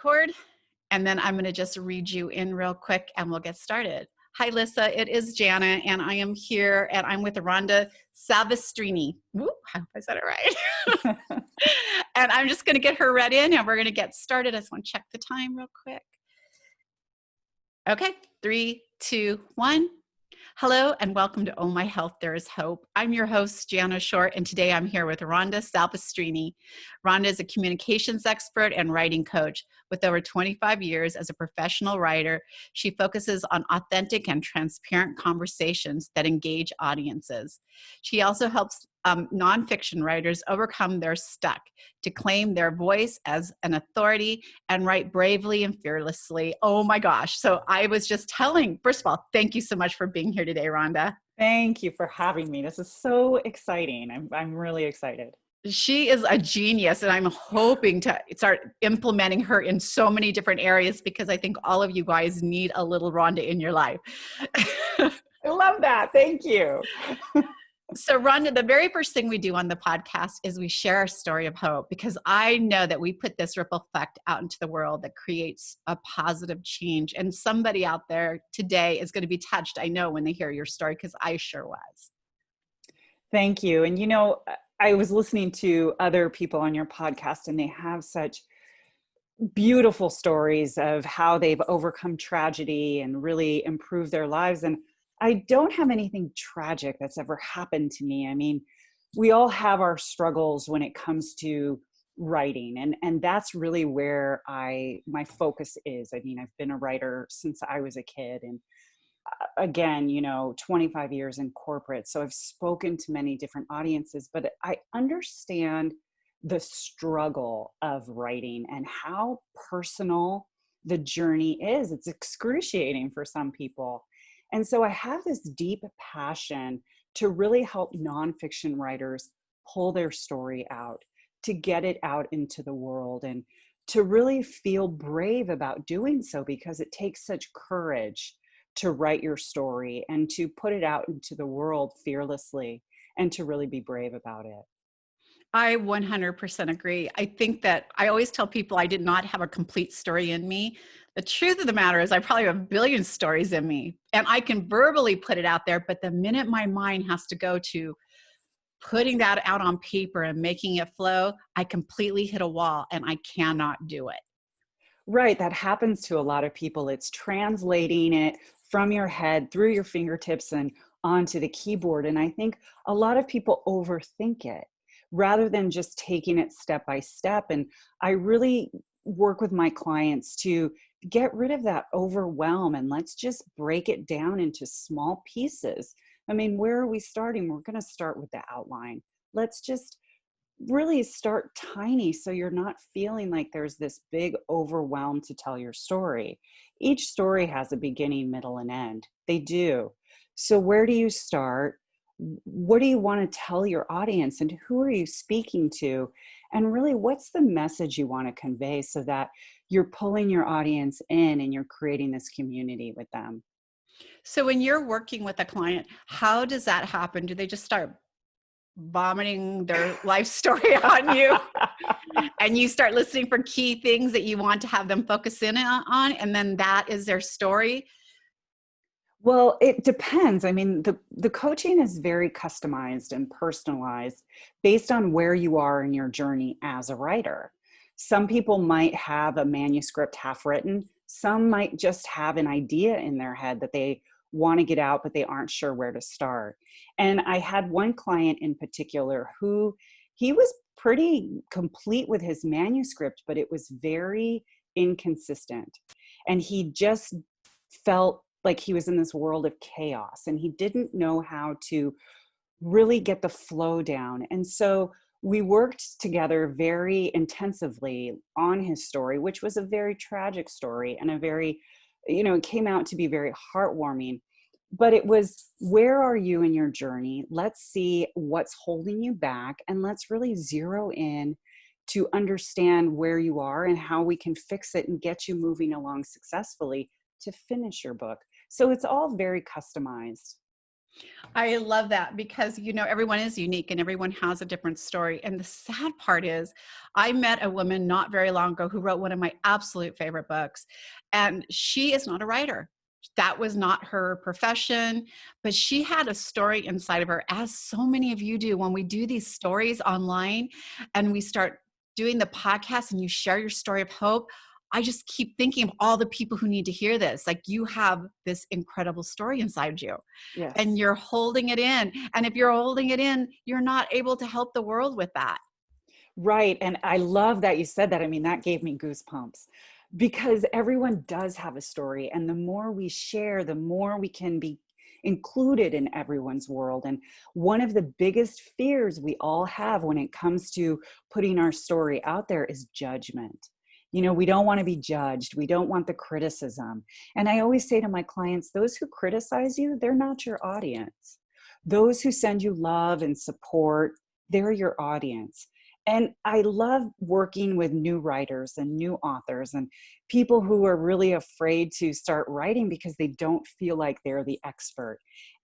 record, and then I'm going to just read you in real quick and we'll get started. Hi, Lissa. It is Jana, and I am here, and I'm with Rhonda Salvestrini. Woo, I hope I said it right. And I'm just going to get her read in, and we're going to get started. I just want to check the time real quick. Okay, 3, 2, 1. Hello and welcome to Oh My Health, There Is Hope. I'm your host, Jana Short, and today I'm here with Rhonda Salvestrini. Rhonda is a communications expert and writing coach. With over 25 years as a professional writer, she focuses on authentic and transparent conversations that engage audiences. She also helps nonfiction writers overcome their stuck, to claim their voice as an authority and write bravely and fearlessly. Oh my gosh. So I was just telling, first of all, thank you so much for being here today, Rhonda. Thank you for having me. This is so exciting. I'm really excited. She is a genius, and I'm hoping to start implementing her in so many different areas because I think all of you guys need a little Rhonda in your life. I love that. Thank you. So Rhonda, the very first thing we do on the podcast is we share our story of hope, because I know that we put this ripple effect out into the world that creates a positive change. And somebody out there today is going to be touched, I know, when they hear your story, because I sure was. Thank you. And you know, I was listening to other people on your podcast, and they have such beautiful stories of how they've overcome tragedy and really improved their lives. And I don't have anything tragic that's ever happened to me. I mean, we all have our struggles when it comes to writing, and that's really where my focus is. I mean, I've been a writer since I was a kid, and again, you know, 25 years in corporate. So I've spoken to many different audiences, but I understand the struggle of writing and how personal the journey is. It's excruciating for some people. And so I have this deep passion to really help nonfiction writers pull their story out, to get it out into the world, and to really feel brave about doing so, because it takes such courage to write your story and to put it out into the world fearlessly and to really be brave about it. I 100% agree. I think that I always tell people I did not have a complete story in me. The truth of the matter is I probably have a billion stories in me, and I can verbally put it out there. But the minute my mind has to go to putting that out on paper and making it flow, I completely hit a wall and I cannot do it. Right. That happens to a lot of people. It's translating it from your head through your fingertips and onto the keyboard. And I think a lot of people overthink it rather than just taking it step by step. And I really work with my clients to get rid of that overwhelm, and let's just break it down into small pieces. I mean, where are we starting? We're going to start with the outline. Let's just really start tiny, so you're not feeling like there's this big overwhelm to tell your story. Each story has a beginning, middle, and end. They do. So where do you start? What do you want to tell your audience, and who are you speaking to? And really, what's the message you want to convey, so that you're pulling your audience in and you're creating this community with them? So when you're working with a client, how does that happen? Do they just start vomiting their life story on you and you start listening for key things that you want to have them focus in on, and then that is their story? Well, it depends. I mean, the coaching is very customized and personalized based on where you are in your journey as a writer. Some people might have a manuscript half written. Some might just have an idea in their head that they want to get out, but they aren't sure where to start. And I had one client in particular who he was pretty complete with his manuscript, but it was very inconsistent. And he just felt like he was in this world of chaos, and he didn't know how to really get the flow down. And so we worked together very intensively on his story, which was a very tragic story and a very, you know, it came out to be very heartwarming. But it was, where are you in your journey? Let's see what's holding you back, and let's really zero in to understand where you are and how we can fix it and get you moving along successfully to finish your book. So it's all very customized. I love that because, everyone is unique and everyone has a different story. And the sad part is, I met a woman not very long ago who wrote one of my absolute favorite books, and she is not a writer. That was not her profession, but she had a story inside of her, as so many of you do when we do these stories online and we start doing the podcast and you share your story of hope. I just keep thinking of all the people who need to hear this. Like, you have this incredible story inside you and Yes. you're holding it in. And if you're holding it in, you're not able to help the world with that. Right. And I love that you said that. I mean, that gave me goosebumps because everyone does have a story. And the more we share, the more we can be included in everyone's world. And one of the biggest fears we all have when it comes to putting our story out there is judgment. We don't want to be judged. We don't want the criticism. And I always say to my clients, those who criticize you, they're not your audience. Those who send you love and support, they're your audience. And I love working with new writers and new authors and people who are really afraid to start writing because they don't feel like they're the expert.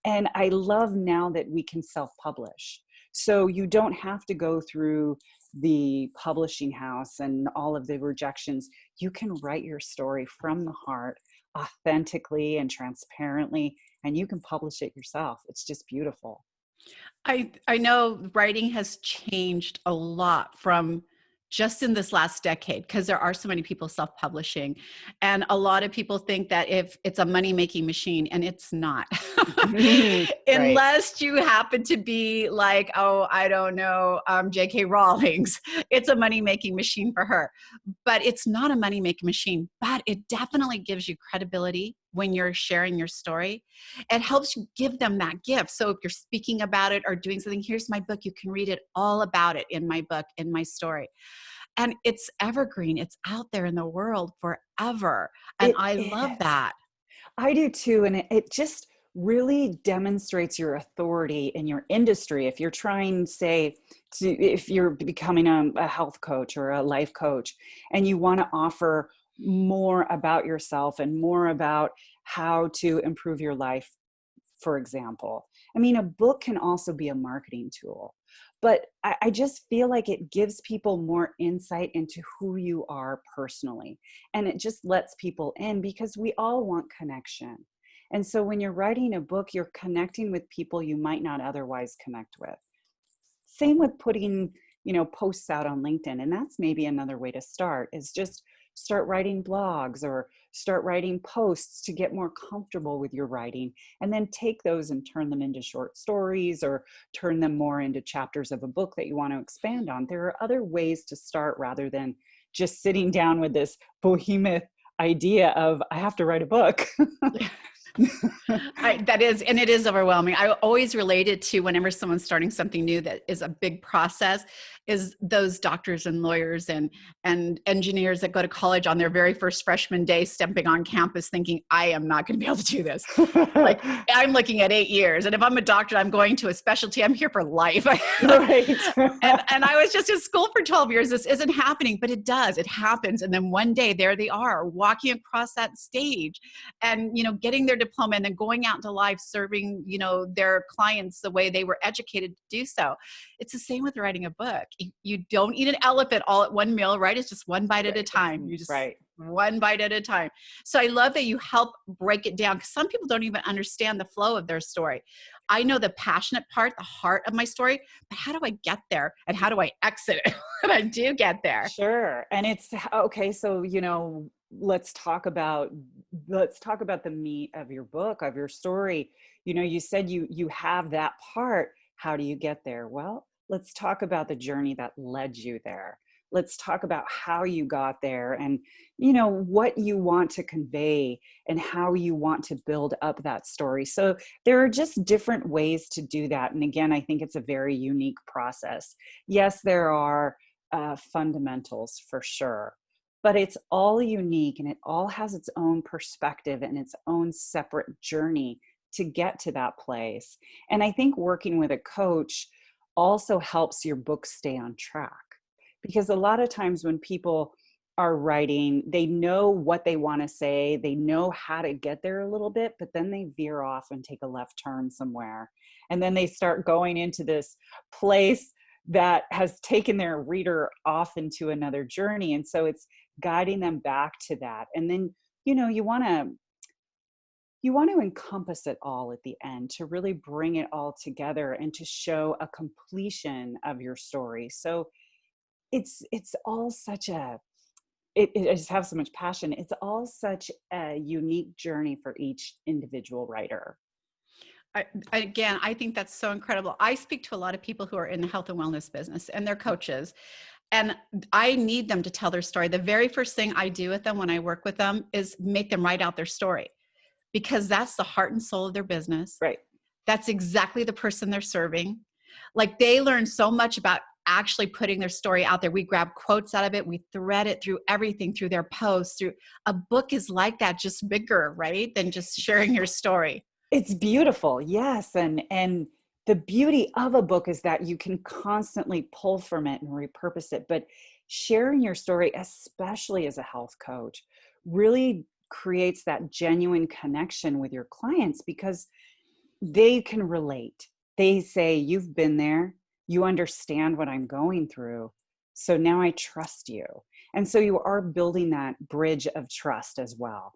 And I love now that we can self-publish. So you don't have to go through the publishing house and all of the rejections. You can write your story from the heart, authentically and transparently, and you can publish it yourself. It's just beautiful. I know writing has changed a lot from just in this last decade, because there are so many people self-publishing, and a lot of people think that if it's a money-making machine, and it's not. Right. Unless you happen to be like, oh, I don't know, J.K. Rawlings, it's a money-making machine for her. But it's not a money-making machine, but it definitely gives you credibility when you're sharing your story. It helps you give them that gift. So if you're speaking about it or doing something, here's my book. You can read it all about it in my book, in my story. And it's evergreen. It's out there in the world forever. And It I love is. that. I do too. And it just really demonstrates your authority in your industry. If you're trying, say, if you're becoming a health coach or a life coach, and you want to offer more about yourself and more about how to improve your life, for example. I mean, a book can also be a marketing tool, but I just feel like it gives people more insight into who you are personally. And it just lets people in because we all want connection. And so when you're writing a book, you're connecting with people you might not otherwise connect with. Same with putting, posts out on LinkedIn. And that's maybe another way to start, is just start writing blogs or start writing posts to get more comfortable with your writing, and then take those and turn them into short stories or turn them more into chapters of a book that you want to expand on. There are other ways to start rather than just sitting down with this behemoth idea of, I have to write a book. That is, and it is overwhelming. I always relate it to whenever someone's starting something new that is a big process, is those doctors and lawyers and engineers that go to college on their very first freshman day, stepping on campus thinking, I am not going to be able to do this. Like, I'm looking at 8 years. And if I'm a doctor, I'm going to a specialty. I'm here for life. Right. And I was just in school for 12 years. This isn't happening, but it does. It happens. And then one day there they are walking across that stage and, getting their diploma and then going out into life serving, their clients the way they were educated to do so. It's the same with writing a book. You don't eat an elephant all at one meal, right? It's just one bite at a time. You just Right. one bite at a time. So I love that you help break it down, because some people don't even understand the flow of their story. I know the passionate part, the heart of my story, but how do I get there and how do I exit it when I do get there? Sure. And it's okay. So, let's talk about the meat of your book, of your story. You said you have that part. How do you get there? Well, let's talk about the journey that led you there. Let's talk about how you got there and what you want to convey and how you want to build up that story. So there are just different ways to do that. And again, I think it's a very unique process. Yes, there are fundamentals for sure, but it's all unique and it all has its own perspective and its own separate journey to get to that place. And I think working with a coach also helps your book stay on track, because a lot of times when people are writing, they know what they want to say, they know how to get there a little bit, but then they veer off and take a left turn somewhere. And then they start going into this place that has taken their reader off into another journey. And so it's guiding them back to that. And then, you want to encompass it all at the end to really bring it all together and to show a completion of your story. So it's all such a I just have so much passion. It's all such a unique journey for each individual writer. Again, I think that's so incredible. I speak to a lot of people who are in the health and wellness business, and they're coaches, and I need them to tell their story. The very first thing I do with them when I work with them is make them write out their story, because that's the heart and soul of their business. Right. That's exactly the person they're serving. Like, they learn so much about actually putting their story out there. We grab quotes out of it. We thread it through everything, through their posts, through a book is like that, just bigger, right? Than just sharing your story. It's beautiful. Yes. And the beauty of a book is that you can constantly pull from it and repurpose it. But sharing your story, especially as a health coach, really creates that genuine connection with your clients because they can relate. They say, you've been there, you understand what I'm going through. So now I trust you. And so you are building that bridge of trust as well.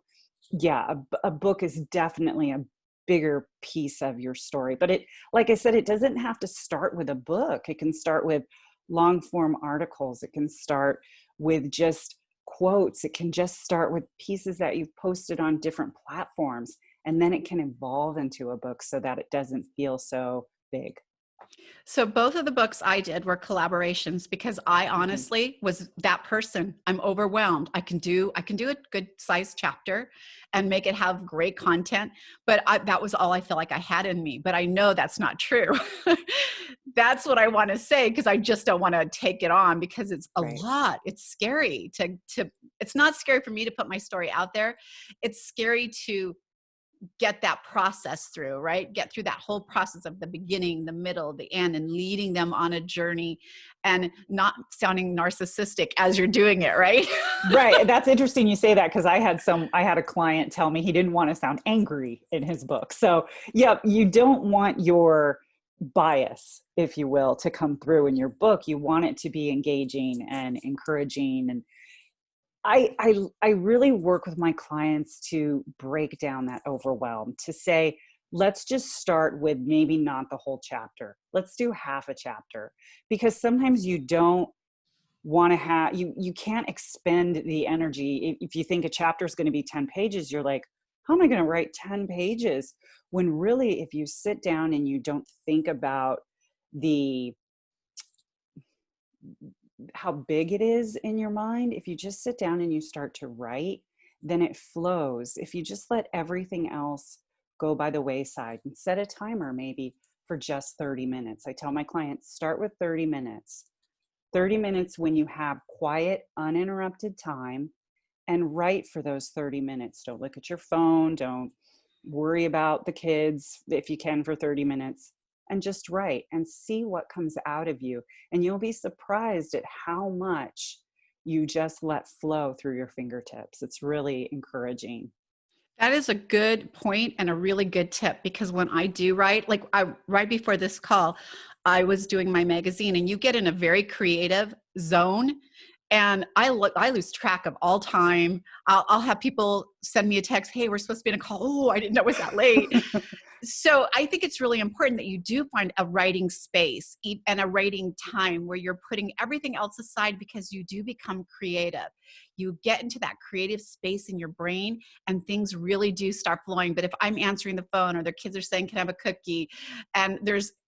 Yeah, a book is definitely a bigger piece of your story. But it, like I said, it doesn't have to start with a book. It can start with long form articles. It can start with just quotes. It can just start with pieces that you've posted on different platforms. And then it can evolve into a book so that it doesn't feel so big. So both of the books I did were collaborations because I honestly was that person. I'm overwhelmed. I can do a good sized chapter and make it have great content, but that was all I felt like I had in me. But I know that's not true. That's what I want to say, because I just don't want to take it on because it's a Right. lot. It's scary to it's not scary for me to put my story out there. It's scary to get that process through, right? Get through that whole process of the beginning, the middle, the end, and leading them on a journey and not sounding narcissistic as you're doing it, right? Right. That's interesting you say that because I had a client tell me he didn't want to sound angry in his book. So, yeah, you don't want your bias, if you will, to come through in your book. You want it to be engaging and encouraging. And I really work with my clients to break down that overwhelm, to say, let's just start with maybe not the whole chapter. Let's do half a chapter, because sometimes you don't want to have, you can't expend the energy. If you think a chapter is going to be 10 pages, you're like, how am I going to write 10 pages? When really, if you sit down and you don't think about the how big it is in your mind, if you just sit down and you start to write, then it flows. If you just let everything else go by the wayside and set a timer maybe for just 30 minutes. I tell my clients, start with 30 minutes. 30 minutes when you have quiet, uninterrupted time, and write for those 30 minutes. Don't look at your phone. Don't worry about the kids if you can for 30 minutes. And just write and see what comes out of you. And you'll be surprised at how much you just let flow through your fingertips. It's really encouraging. That is a good point and a really good tip, because when I do write, like right before this call, I was doing my magazine, and you get in a very creative zone, and I lose track of all time. I'll have people send me a text, "Hey, we're supposed to be in a call." Oh, I didn't know it was that late. So I think it's really important that you do find a writing space and a writing time where you're putting everything else aside, because you do become creative. You get into that creative space in your brain and things really do start flowing. But if I'm answering the phone or the kids are saying, "Can I have a cookie?" and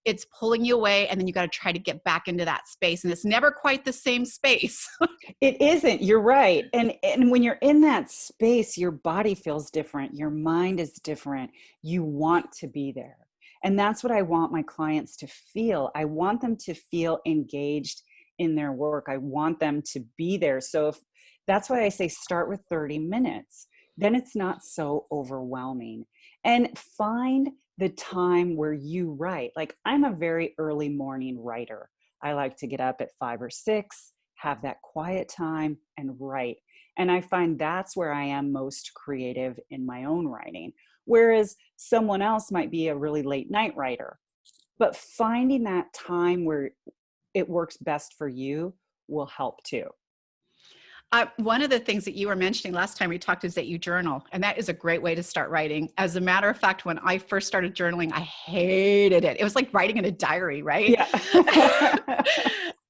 it's pulling you away, and then you got to try to get back into that space. And it's never quite the same space. It isn't. You're right. And when you're in that space, your body feels different. Your mind is different. You want to be there. And that's what I want my clients to feel. I want them to feel engaged in their work. I want them to be there. So that's why I say start with 30 minutes. Then it's not so overwhelming. And find the time where you write. Like, I'm a very early morning writer. I like to get up at 5 or 6, have that quiet time and write. And I find that's where I am most creative in my own writing. Whereas someone else might be a really late night writer. But finding that time where it works best for you will help too. One of the things that you were mentioning last time we talked is that you journal, and that is a great way to start writing. As a matter of fact, when I first started journaling, I hated it. It was like writing in a diary, right? Yeah.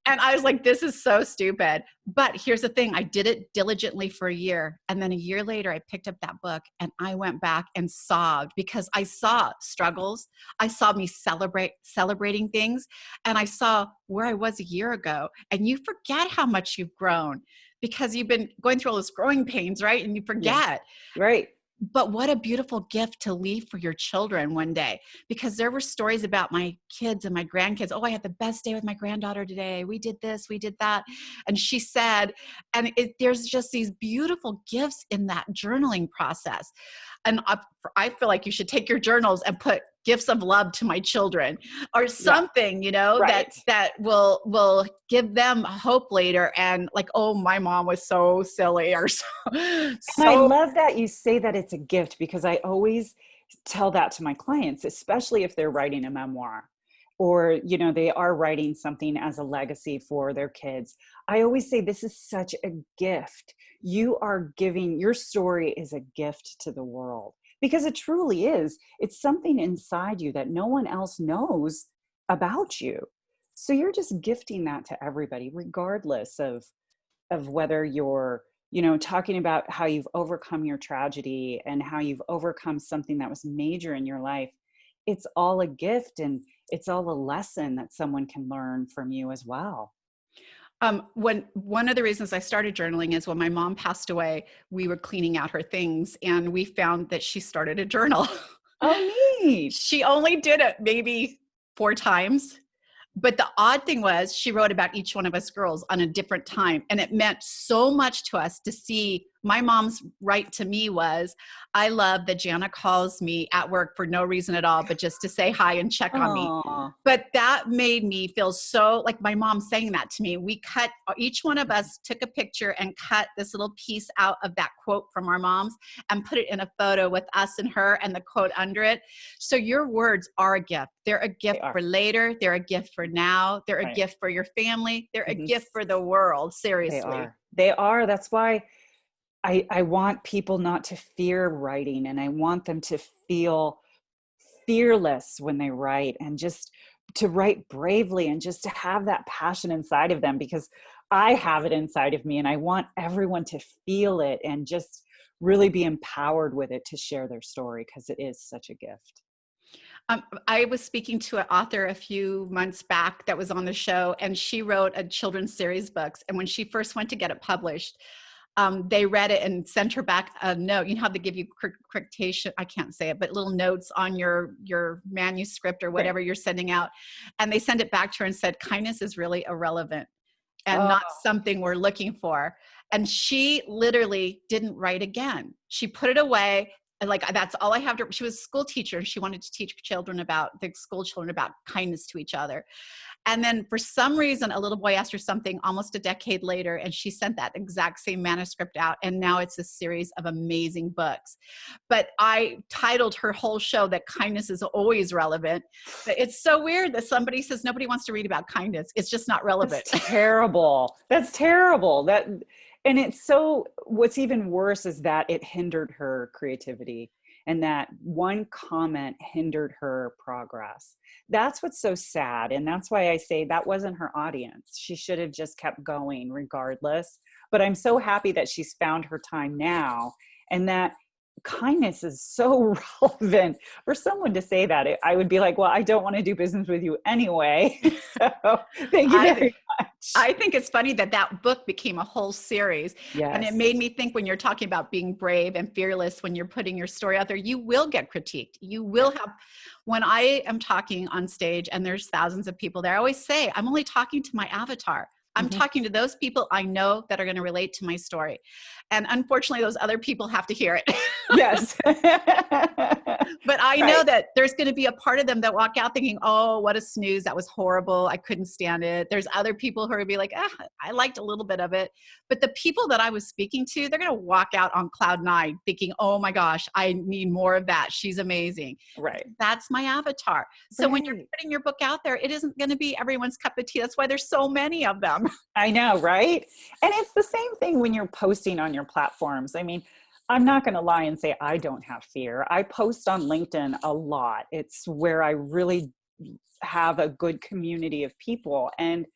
And I was like, this is so stupid. But here's the thing. I did it diligently for a year. And then a year later, I picked up that book and I went back and sobbed because I saw struggles. I saw me celebrating things. And I saw where I was a year ago. And you forget how much you've grown because you've been going through all those growing pains, right? And you forget. Yes. Right. But what a beautiful gift to leave for your children one day, because there were stories about my kids and my grandkids. Oh, I had the best day with my granddaughter today. We did this, we did that. And she said, and there's just these beautiful gifts in that journaling process. And I feel like you should take your journals and put gifts of love to my children or something, Right. that will give them hope later. And like, oh, my mom was so silly or so. And I love that you say that it's a gift, because I always tell that to my clients, especially if they're writing a memoir or, they are writing something as a legacy for their kids. I always say this is such a gift. You are giving, your story is a gift to the world, because it truly is. It's something inside you that no one else knows about you. So you're just gifting that to everybody, regardless of whether you're, talking about how you've overcome your tragedy and how you've overcome something that was major in your life. It's all a gift, and it's all a lesson that someone can learn from you as well. When one of the reasons I started journaling is when my mom passed away, we were cleaning out her things and we found that she started a journal. Oh, neat. She only did it maybe 4 times. But the odd thing was she wrote about each one of us girls on a different time. And it meant so much to us to see. My mom's right to me was, I love that Jana calls me at work for no reason at all, but just to say hi and check on me. Aww. But that made me feel so like my mom saying that to me. We cut, each one of us took a picture and cut this little piece out of that quote from our moms and put it in a photo with us and her and the quote under it. So your words are a gift. They're a gift for later. They're a gift for now. They're a gift for your family. They're a gift for the world. Seriously. They are. That's why I want people not to fear writing, and I want them to feel fearless when they write, and just to write bravely, and just to have that passion inside of them, because I have it inside of me, and I want everyone to feel it and just really be empowered with it to share their story, because it is such a gift. I was speaking to an author a few months back that was on the show, and she wrote a children's series books. And when she first went to get it published, they read it and sent her back a note. You know how they give you quotation, I can't say it, but little notes on your manuscript or whatever you're sending out. And they sent it back to her and said, kindness is really irrelevant and not something we're looking for. And she literally didn't write again. She put it away. And like, that's all I have to, she was a school teacher. She wanted to teach children about kindness to each other. And then for some reason, a little boy asked her something almost a decade later, and she sent that exact same manuscript out. And now it's a series of amazing books. But I titled her whole show that kindness is always relevant. But it's so weird that somebody says nobody wants to read about kindness. It's just not relevant. That's terrible. That's terrible. And it's so, what's even worse is that it hindered her creativity, and that one comment hindered her progress. That's what's so sad. And that's why I say that wasn't her audience. She should have just kept going regardless. But I'm so happy that she's found her time now, and that kindness is so relevant. For someone to say that, I would be like, well, I don't want to do business with you anyway. So thank you very much. I think it's funny that book became a whole series. Yes. And it made me think, when you're talking about being brave and fearless, when you're putting your story out there, you will get critiqued. You will have, when I am talking on stage and there's thousands of people there, I always say, I'm only talking to my avatar. I'm Mhm. talking to those people I know that are going to relate to my story. And unfortunately, those other people have to hear it. Yes. But I know Right. that there's going to be a part of them that walk out thinking, oh, what a snooze. That was horrible. I couldn't stand it. There's other people who are be like, I liked a little bit of it. But the people that I was speaking to, they're going to walk out on cloud nine thinking, oh my gosh, I need more of that. She's amazing. Right. That's my avatar. So when you're Right. putting your book out there, it isn't going to be everyone's cup of tea. That's why there's so many of them. I know, right? And it's the same thing when you're posting on your platforms. I mean, I'm not going to lie and say I don't have fear. I post on LinkedIn a lot. It's where I really have a good community of people. And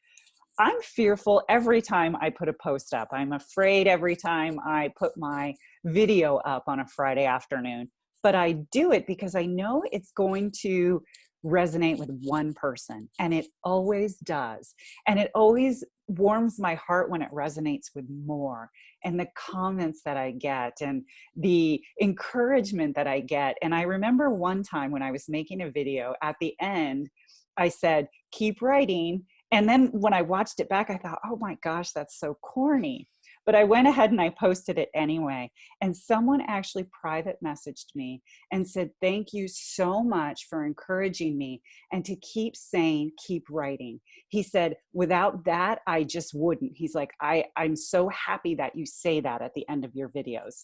I'm fearful every time I put a post up. I'm afraid every time I put my video up on a Friday afternoon. But I do it because I know it's going to resonate with one person. And it always does. And it always warms my heart when it resonates with more. And the comments that I get and the encouragement that I get. And I remember one time when I was making a video, at the end, I said, keep writing. And then when I watched it back, I thought, oh my gosh, that's so corny. But I went ahead and I posted it anyway. And someone actually private messaged me and said, thank you so much for encouraging me and to keep saying, keep writing. He said, without that, I just wouldn't. He's like, I'm so happy that you say that at the end of your videos.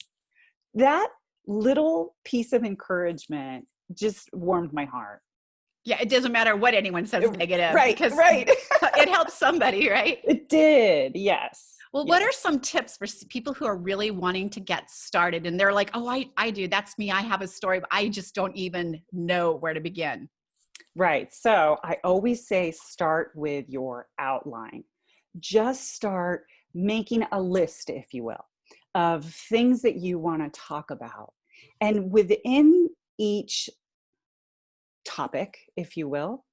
That little piece of encouragement just warmed my heart. Yeah, it doesn't matter what anyone says negative Right, because right. it helps somebody, right? It did. Yes. Well, what Yes. are some tips for people who are really wanting to get started and they're like, oh, I do. That's me. I have a story, but I just don't even know where to begin. Right. So I always say start with your outline. Just start making a list, if you will, of things that you want to talk about. And within each topic, if you will,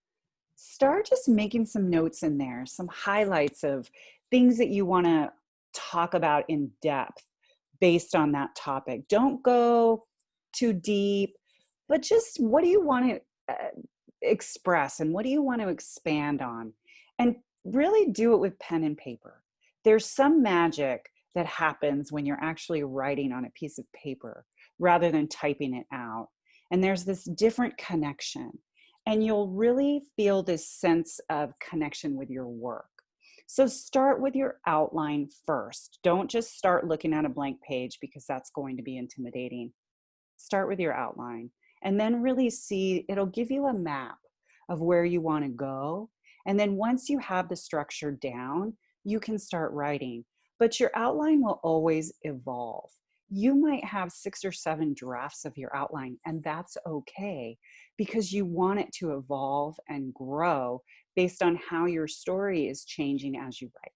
start just making some notes in there, some highlights of things that you want to talk about in depth based on that topic. Don't go too deep, but just what do you want to express and what do you want to expand on? And really do it with pen and paper. There's some magic that happens when you're actually writing on a piece of paper rather than typing it out. And there's this different connection. And you'll really feel this sense of connection with your work. So start with your outline first. Don't just start looking at a blank page because that's going to be intimidating. Start with your outline and then really see, it'll give you a map of where you want to go. And then once you have the structure down, you can start writing. But your outline will always evolve. You might have 6 or 7 drafts of your outline, and that's okay because you want it to evolve and grow based on how your story is changing as you write.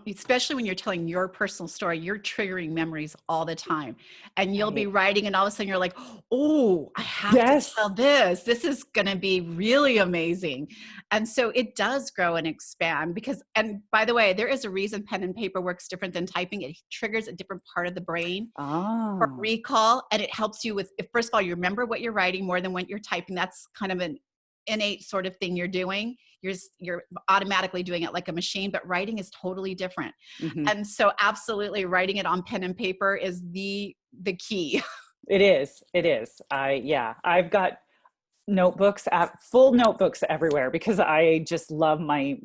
Especially when you're telling your personal story, you're triggering memories all the time. And you'll be Right. writing, and all of a sudden you're like, oh, I have to Yes. tell this. This is going to be really amazing. And so it does grow and expand because, and by the way, there is a reason pen and paper works different than typing. It triggers a different part of the brain for Oh. recall. And it helps you with, if first of all, you remember what you're writing more than what you're typing. That's kind of an innate sort of thing you're doing. You're automatically doing it like a machine, but writing is totally different. Mhm. And so absolutely writing it on pen and paper is the key. It is. It is. I've got notebooks, full notebooks everywhere because I just love my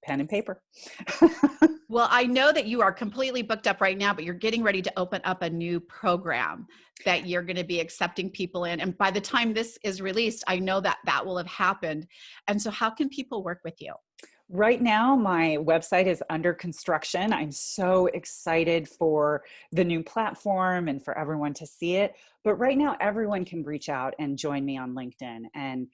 pen and paper. Well, I know that you are completely booked up right now, but you're getting ready to open up a new program that you're going to be accepting people in. And by the time this is released, I know that that will have happened. And so how can people work with you? Right now, my website is under construction. I'm so excited for the new platform and for everyone to see it. But right now, everyone can reach out and join me on LinkedIn and,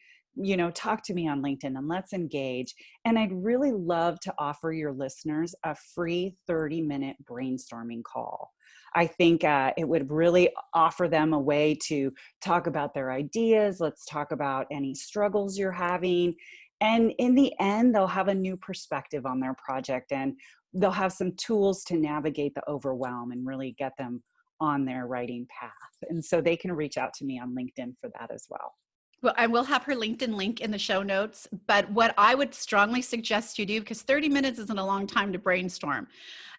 talk to me on LinkedIn and let's engage. And I'd really love to offer your listeners a free 30-minute brainstorming call. I think it would really offer them a way to talk about their ideas. Let's talk about any struggles you're having. And in the end, they'll have a new perspective on their project and they'll have some tools to navigate the overwhelm and really get them on their writing path. And so they can reach out to me on LinkedIn for that as well. Well, I will have her LinkedIn link in the show notes. But what I would strongly suggest you do, because 30 minutes isn't a long time to brainstorm.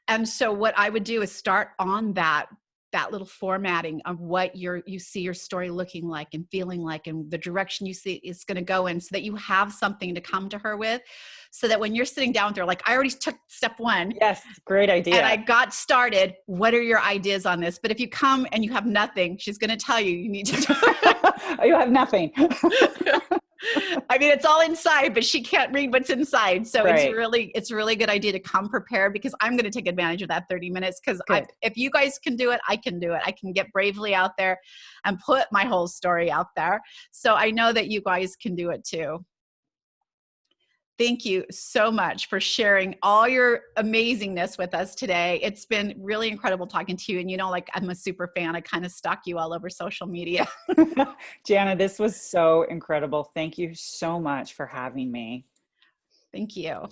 And so what I would do is start on that little formatting of what you see your story looking like and feeling like, and the direction you see it's going to go in, so that you have something to come to her with, so that when you're sitting down with her, like, I already took step one. Yes, great idea. And I got started. What are your ideas on this? But if you come and you have nothing, she's going to tell you need to do it. You have nothing. I mean, it's all inside, but she can't read what's inside. So Right. it's a really good idea to come prepared, because I'm going to take advantage of that 30 minutes. Because if you guys can do it, I can do it. I can get bravely out there and put my whole story out there. So I know that you guys can do it too. Thank you so much for sharing all your amazingness with us today. It's been really incredible talking to you. And like, I'm a super fan. I kind of stalk you all over social media. Jana, this was so incredible. Thank you so much for having me. Thank you.